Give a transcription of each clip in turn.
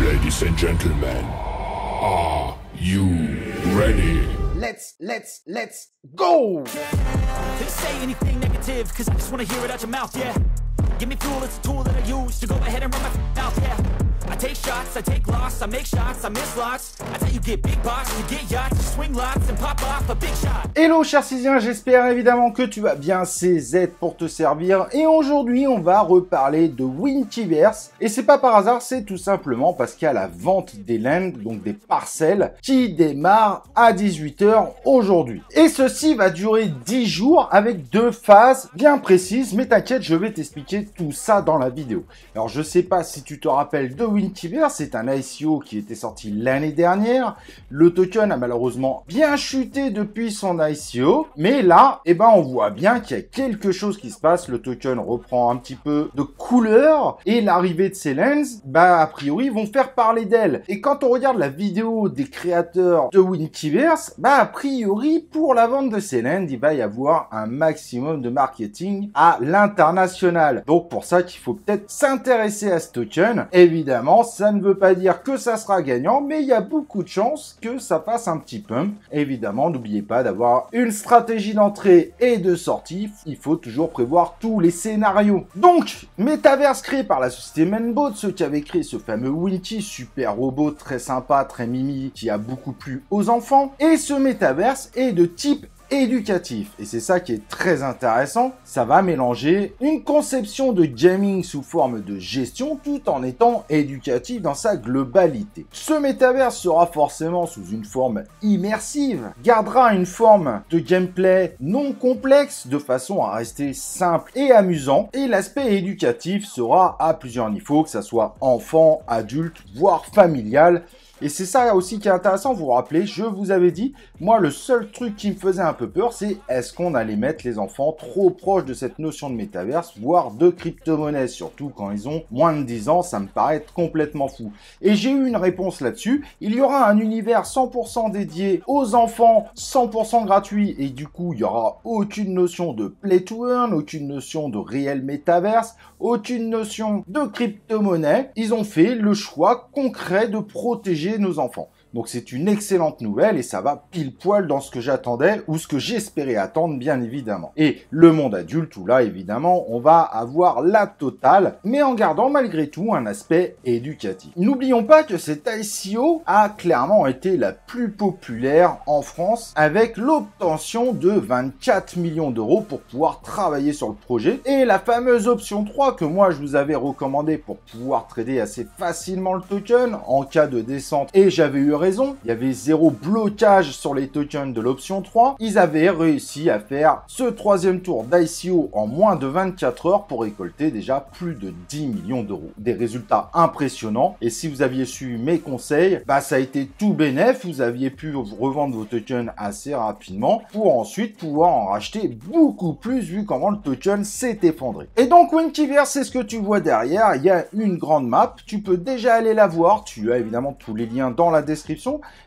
Ladies and gentlemen, are you ready? Let's go! Didn't say anything negative, cause I just wanna hear it out your mouth, yeah. Give me fuel, it's a tool that I use to go ahead and run my mouth, yeah. I take shots, I take loss, I make shots, I miss lots. That's how you get big box, you get yachts, you swing lots and pop off a big shot. Hello chers Césiens, j'espère évidemment que tu vas bien, c'est Z pour te servir. Et aujourd'hui on va reparler de Wintiverse. Et c'est pas par hasard, c'est tout simplement parce qu'il y a la vente des lands, donc des parcelles, qui démarre à 18 h aujourd'hui. Et ceci va durer 10 jours avec 2 phases bien précises, mais t'inquiète, je vais t'expliquer tout ça dans la vidéo. Alors je sais pas si tu te rappelles de Wintiverse, c'est un ICO qui était sorti l'année dernière. Le token a malheureusement bien chuté depuis son ICO, mais là, on voit bien qu'il y a quelque chose qui se passe. Le token reprend un petit peu de couleur et l'arrivée de ces lands, a priori, vont faire parler d'elle. Et quand on regarde la vidéo des créateurs de Wintiverse, a priori, pour la vente de ces lands, il va y avoir un maximum de marketing à l'international. Donc pour ça qu'il faut peut-être s'intéresser à ce token. Évidemment, ça ne veut pas dire que ça sera gagnant, mais il y a beaucoup de chances que ça fasse un petit pump. Évidemment, n'oubliez pas d'avoir une stratégie d'entrée et de sortie. Il faut toujours prévoir tous les scénarios. Donc, Metaverse créé par la société Mainboat, ceux qui avaient créé ce fameux Winty, super robot très sympa, très mimi, qui a beaucoup plu aux enfants. Et ce Metaverse est de type éducatif, et c'est ça qui est très intéressant. Ça va mélanger une conception de gaming sous forme de gestion tout en étant éducatif dans sa globalité. Ce métaverse sera forcément sous une forme immersive, gardera une forme de gameplay non complexe de façon à rester simple et amusant, et l'aspect éducatif sera à plusieurs niveaux, que ça soit enfant, adulte, voire familial. Et c'est ça aussi qui est intéressant, vous vous rappelez, je vous avais dit, moi le seul truc qui me faisait un peu peur, c'est est-ce qu'on allait mettre les enfants trop proches de cette notion de métaverse, voire de crypto-monnaie, surtout quand ils ont moins de 10 ans, ça me paraît complètement fou. Et j'ai eu une réponse là-dessus, il y aura un univers 100% dédié aux enfants, 100% gratuit, et du coup il n'y aura aucune notion de play to earn, aucune notion de réel métaverse, aucune notion de crypto-monnaie. Ils ont fait le choix concret de protéger nos enfants. Donc c'est une excellente nouvelle et ça va pile poil dans ce que j'attendais ou ce que j'espérais attendre bien évidemment. Et le monde adulte où là évidemment on va avoir la totale mais en gardant malgré tout un aspect éducatif. N'oublions pas que cette ICO a clairement été la plus populaire en France avec l'obtention de 24 millions d'euros pour pouvoir travailler sur le projet et la fameuse option 3 que moi je vous avais recommandé pour pouvoir trader assez facilement le token en cas de descente et j'avais eu raison, il y avait zéro blocage sur les tokens de l'option 3. Ils avaient réussi à faire ce troisième tour d'ICO en moins de 24 heures pour récolter déjà plus de 10 millions d'euros. Des résultats impressionnants et si vous aviez su mes conseils, ça a été tout bénef, vous aviez pu revendre vos tokens assez rapidement pour ensuite pouvoir en racheter beaucoup plus vu comment le token s'est effondré. Et donc Wintiverse, c'est ce que tu vois derrière, il y a une grande map, tu peux déjà aller la voir, tu as évidemment tous les liens dans la description.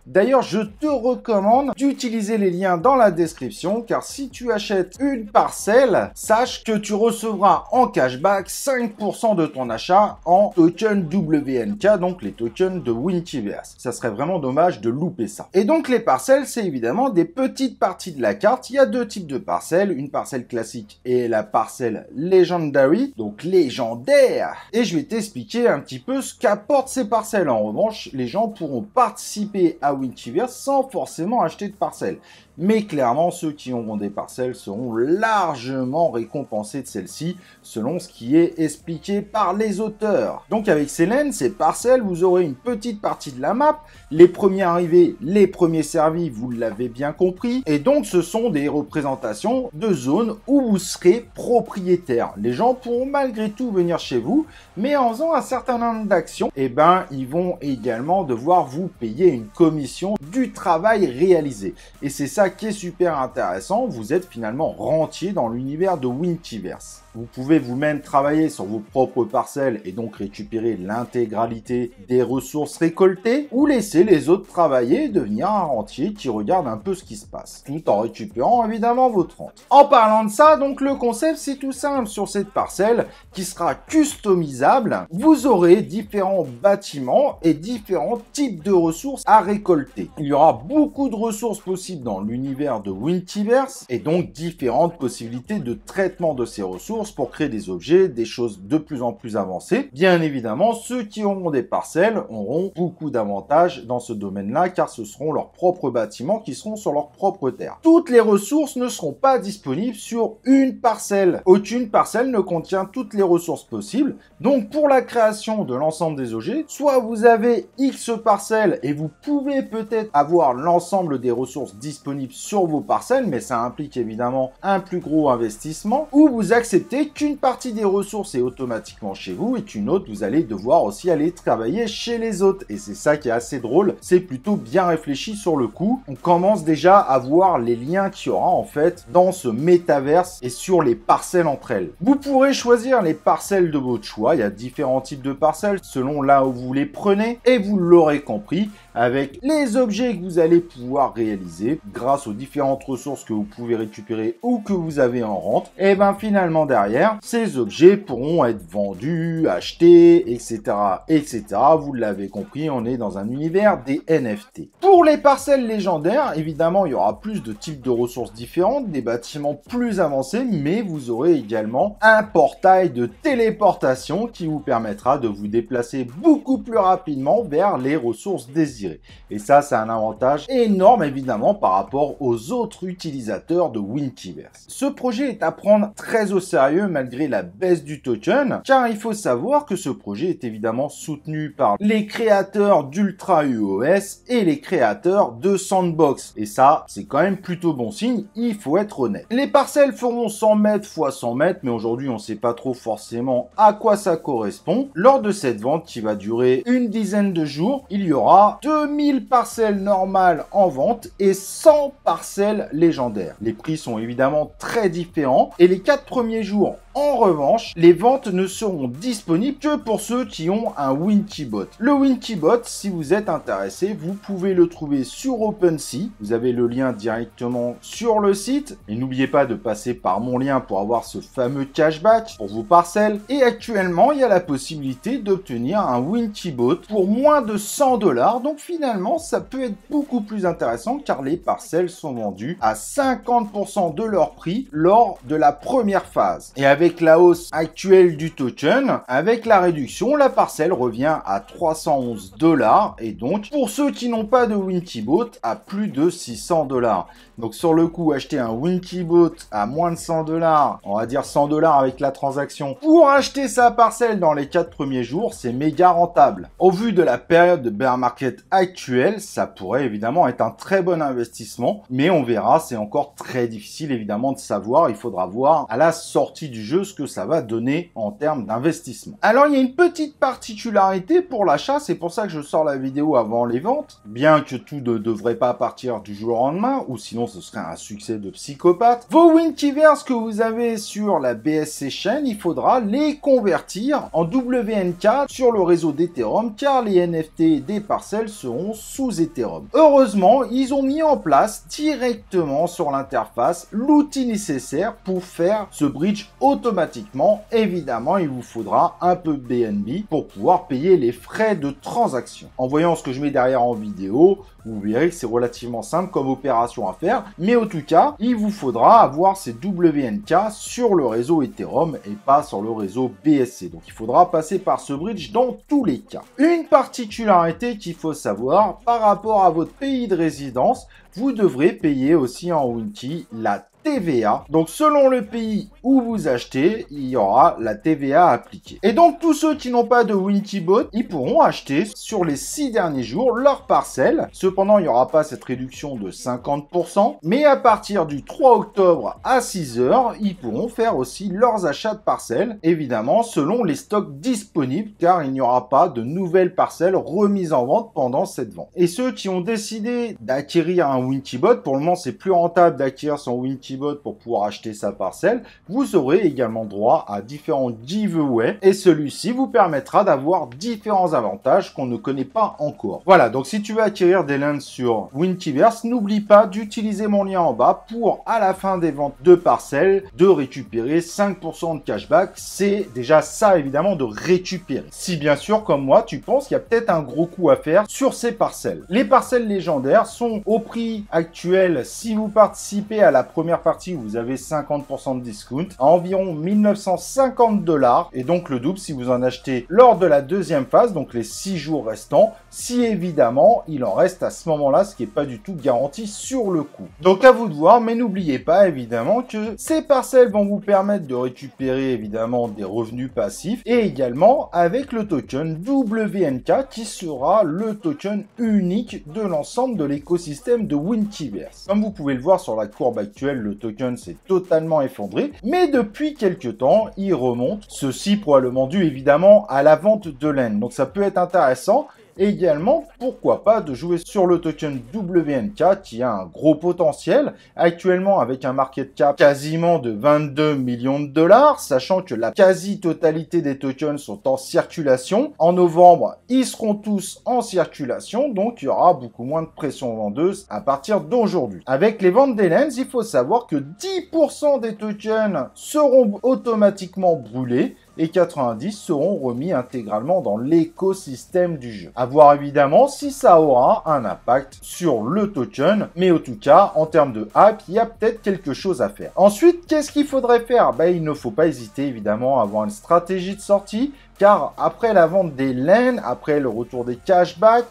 D'ailleurs, je te recommande d'utiliser les liens dans la description car si tu achètes une parcelle, sache que tu recevras en cashback 5% de ton achat en token WNK, donc les tokens de Wintiverse. Ça serait vraiment dommage de louper ça. Et donc les parcelles, c'est évidemment des petites parties de la carte. Il y a deux types de parcelles, une parcelle classique et la parcelle Legendary, donc légendaire. Et je vais t'expliquer un petit peu ce qu'apportent ces parcelles. En revanche, les gens pourront participer à Wintiverse sans forcément acheter de parcelles. Mais clairement, ceux qui auront des parcelles seront largement récompensés de celles-ci, selon ce qui est expliqué par les auteurs. Donc avec ces lands, ces parcelles, vous aurez une petite partie de la map, les premiers arrivés, les premiers servis, vous l'avez bien compris, et donc ce sont des représentations de zones où vous serez propriétaire. Les gens pourront malgré tout venir chez vous, mais en faisant un certain nombre d'actions, ils vont également devoir vous payer une commission du travail réalisé. Et c'est ça ça qui est super intéressant, vous êtes finalement rentier dans l'univers de Wintiverse. Vous pouvez vous-même travailler sur vos propres parcelles et donc récupérer l'intégralité des ressources récoltées, ou laisser les autres travailler et devenir un rentier qui regarde un peu ce qui se passe, tout en récupérant évidemment votre rente. En parlant de ça, donc le concept c'est tout simple. Sur cette parcelle qui sera customisable, vous aurez différents bâtiments et différents types de ressources à récolter. Il y aura beaucoup de ressources possibles dans l'univers de Wintiverse et donc différentes possibilités de traitement de ces ressources pour créer des objets, des choses de plus en plus avancées. Bien évidemment, ceux qui auront des parcelles auront beaucoup d'avantages dans ce domaine-là, car ce seront leurs propres bâtiments qui seront sur leur propre terre. Toutes les ressources ne seront pas disponibles sur une parcelle. Aucune parcelle ne contient toutes les ressources possibles. Donc pour la création de l'ensemble des objets, soit vous avez X parcelles et vous pouvez peut-être avoir l'ensemble des ressources disponibles sur vos parcelles, mais ça implique évidemment un plus gros investissement, ou vous acceptez qu'une partie des ressources est automatiquement chez vous et qu'une autre, vous allez devoir aussi aller travailler chez les autres. Et c'est ça qui est assez drôle, c'est plutôt bien réfléchi sur le coup. On commence déjà à voir les liens qu'il y aura en fait dans ce métaverse et sur les parcelles entre elles. Vous pourrez choisir les parcelles de votre choix, il y a différents types de parcelles selon là où vous les prenez, et vous l'aurez compris, avec les objets que vous allez pouvoir réaliser grâce aux différentes ressources que vous pouvez récupérer ou que vous avez en rente, et ben finalement derrière, ces objets pourront être vendus, achetés, etc. etc. Vous l'avez compris, on est dans un univers des NFT. Pour les parcelles légendaires, évidemment, il y aura plus de types de ressources différentes, des bâtiments plus avancés, mais vous aurez également un portail de téléportation qui vous permettra de vous déplacer beaucoup plus rapidement vers les ressources désirées. Et ça, c'est un avantage énorme, évidemment, par rapport aux autres utilisateurs de Wintiverse. Ce projet est à prendre très au sérieux malgré la baisse du token, car il faut savoir que ce projet est évidemment soutenu par les créateurs d'Ultra UOS et les créateurs de Sandbox. Et ça, c'est quand même plutôt bon signe, il faut être honnête. Les parcelles feront 100 mètres x 100 mètres, mais aujourd'hui, on ne sait pas trop forcément à quoi ça correspond. Lors de cette vente qui va durer une dizaine de jours, il y aura 2000 parcelles normales en vente et 100 parcelles légendaires. Les prix sont évidemment très différents et les 4 premiers jours, en revanche, les ventes ne seront disponibles que pour ceux qui ont un Wintibot. Le Wintibot, si vous êtes intéressé, vous pouvez le trouver sur OpenSea. Vous avez le lien directement sur le site. Et n'oubliez pas de passer par mon lien pour avoir ce fameux cashback pour vos parcelles. Et actuellement, il y a la possibilité d'obtenir un Wintibot pour moins de 100 $. Donc finalement, ça peut être beaucoup plus intéressant car les parcelles sont vendues à 50% de leur prix lors de la première phase. Et avec la hausse actuelle du token, avec la réduction, la parcelle revient à 311 $. Et donc, pour ceux qui n'ont pas de Wintibot, à plus de 600 $. Donc sur le coup, acheter un Wintibot à moins de 100 $, on va dire 100 $ avec la transaction, pour acheter sa parcelle dans les 4 premiers jours, c'est méga rentable. Au vu de la période de bear market actuelle, ça pourrait évidemment être un très bon investissement, mais on verra, c'est encore très difficile évidemment de savoir, il faudra voir à la sortie du jeu ce que ça va donner en termes d'investissement. Alors il y a une petite particularité pour l'achat, c'est pour ça que je sors la vidéo avant les ventes, bien que tout ne devrait pas partir du jour au lendemain, ou sinon ce serait un succès de psychopathe. Vos Wintiverse que vous avez sur la BSC chaîne, il faudra les convertir en WNK sur le réseau d'Ethereum, car les NFT des parcelles seront sous Ethereum. Heureusement, ils ont mis en place directement sur l'interface l'outil nécessaire pour faire ce bridge automatiquement. Évidemment, il vous faudra un peu de BNB pour pouvoir payer les frais de transaction. En voyant ce que je mets derrière en vidéo, vous verrez que c'est relativement simple comme opération à faire, mais en tout cas, il vous faudra avoir ces WNK sur le réseau Ethereum et pas sur le réseau BSC. Donc il faudra passer par ce bridge dans tous les cas. Une particularité qu'il faut savoir, par rapport à votre pays de résidence, vous devrez payer aussi en Winti la TVA. Donc selon le pays où vous achetez, il y aura la TVA appliquée. Et donc tous ceux qui n'ont pas de Wintibot, ils pourront acheter sur les 6 derniers jours leur parcelle. Cependant, il n'y aura pas cette réduction de 50%, mais à partir du 3 octobre à 6 heures, ils pourront faire aussi leurs achats de parcelles, évidemment selon les stocks disponibles, car il n'y aura pas de nouvelles parcelles remises en vente pendant cette vente. Et ceux qui ont décidé d'acquérir un Wintibot, pour le moment c'est plus rentable d'acquérir son Wintibot pour pouvoir acheter sa parcelle, vous aurez également droit à différents giveaways, et celui-ci vous permettra d'avoir différents avantages qu'on ne connaît pas encore. Voilà, donc si tu veux acquérir des lands sur Wintiverse, n'oublie pas d'utiliser mon lien en bas pour, à la fin des ventes de parcelles, de récupérer 5% de cashback. C'est déjà ça, évidemment, de récupérer. Si bien sûr, comme moi, tu penses qu'il y a peut-être un gros coup à faire sur ces parcelles. Les parcelles légendaires sont au prix actuel, si vous participez à la première partie, vous avez 50% de discount, à environ 1950 $, et donc le double si vous en achetez lors de la deuxième phase, donc les 6 jours restants, si évidemment il en reste à ce moment-là, ce qui n'est pas du tout garanti sur le coup. Donc à vous de voir, mais n'oubliez pas évidemment que ces parcelles vont vous permettre de récupérer évidemment des revenus passifs, et également avec le token WNK qui sera le token unique de l'ensemble de l'écosystème de Wintiverse. Comme vous pouvez le voir sur la courbe actuelle, le token s'est totalement effondré, mais depuis quelques temps, il remonte. Ceci probablement dû évidemment à la vente de laine. Donc ça peut être intéressant. Et également, pourquoi pas de jouer sur le token WNK qui a un gros potentiel, actuellement avec un market cap quasiment de 22 millions de $, sachant que la quasi-totalité des tokens sont en circulation. En novembre, ils seront tous en circulation, donc il y aura beaucoup moins de pression vendeuse à partir d'aujourd'hui. Avec les ventes des lens, il faut savoir que 10% des tokens seront automatiquement brûlés, et 90 seront remis intégralement dans l'écosystème du jeu. À voir évidemment si ça aura un impact sur le token, mais en tout cas, en termes de hype, il y a peut-être quelque chose à faire. Ensuite, qu'est-ce qu'il faudrait faire? Il ne faut pas hésiter évidemment à avoir une stratégie de sortie, car après la vente des lanes, après le retour des cashbacks,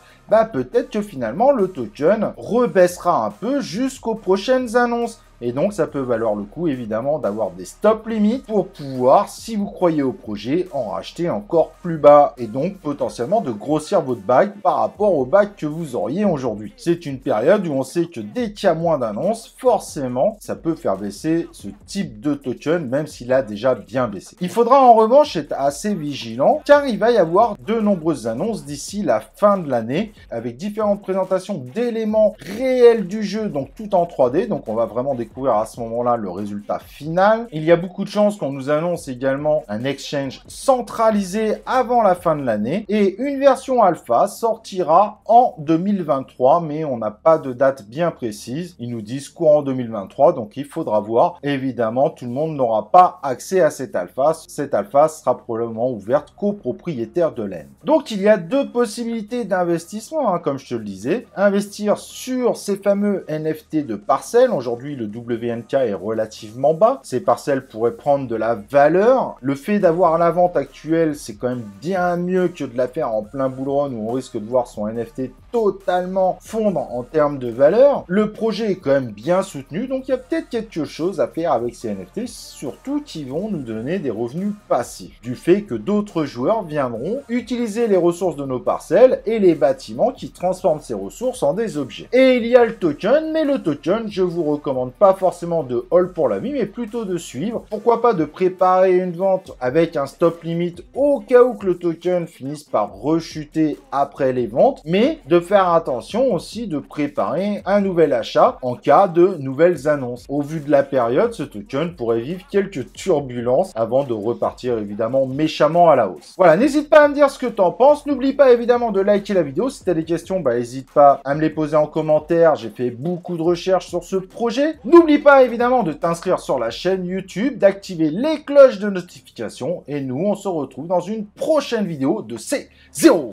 peut-être que finalement le token rebaissera un peu jusqu'aux prochaines annonces. Et donc, ça peut valoir le coup, évidemment, d'avoir des stop limits pour pouvoir, si vous croyez au projet, en racheter encore plus bas. Et donc, potentiellement, de grossir votre bague par rapport au bague que vous auriez aujourd'hui. C'est une période où on sait que dès qu'il y a moins d'annonces, forcément, ça peut faire baisser ce type de token, même s'il a déjà bien baissé. Il faudra en revanche être assez vigilant, car il va y avoir de nombreuses annonces d'ici la fin de l'année, avec différentes présentations d'éléments réels du jeu, donc tout en 3D. Donc, on va vraiment découvrir à ce moment-là le résultat final. Il y a beaucoup de chances qu'on nous annonce également un exchange centralisé avant la fin de l'année, et une version alpha sortira en 2023, mais on n'a pas de date bien précise. Ils nous disent courant 2023, donc il faudra voir. Évidemment, tout le monde n'aura pas accès à cette alpha. Cette alpha sera probablement ouverte qu'aux propriétaires de laine. Donc il y a deux possibilités d'investissement, comme je te le disais. Investir sur ces fameux NFT de parcelles. Aujourd'hui, le WNK est relativement bas. Ces parcelles pourraient prendre de la valeur. Le fait d'avoir la vente actuelle, c'est quand même bien mieux que de la faire en plein bull run où on risque de voir son NFT totalement fondre en termes de valeur. Le projet est quand même bien soutenu, donc il y a peut-être quelque chose à faire avec ces NFT, surtout qui vont nous donner des revenus passifs, du fait que d'autres joueurs viendront utiliser les ressources de nos parcelles et les bâtiments qui transforment ces ressources en des objets. Et il y a le token, mais le token, je vous recommande pas forcément de hold pour la vie, mais plutôt de suivre. Pourquoi pas de préparer une vente avec un stop limit au cas où que le token finisse par rechuter après les ventes, mais de faire attention aussi de préparer un nouvel achat en cas de nouvelles annonces. Au vu de la période, ce token pourrait vivre quelques turbulences avant de repartir évidemment méchamment à la hausse. Voilà, n'hésite pas à me dire ce que tu en penses. N'oublie pas évidemment de liker la vidéo. Si tu as des questions, n'hésite pas à me les poser en commentaire. J'ai fait beaucoup de recherches sur ce projet. N'oublie pas évidemment de t'inscrire sur la chaîne YouTube, d'activer les cloches de notification. Et nous, on se retrouve dans une prochaine vidéo de C0.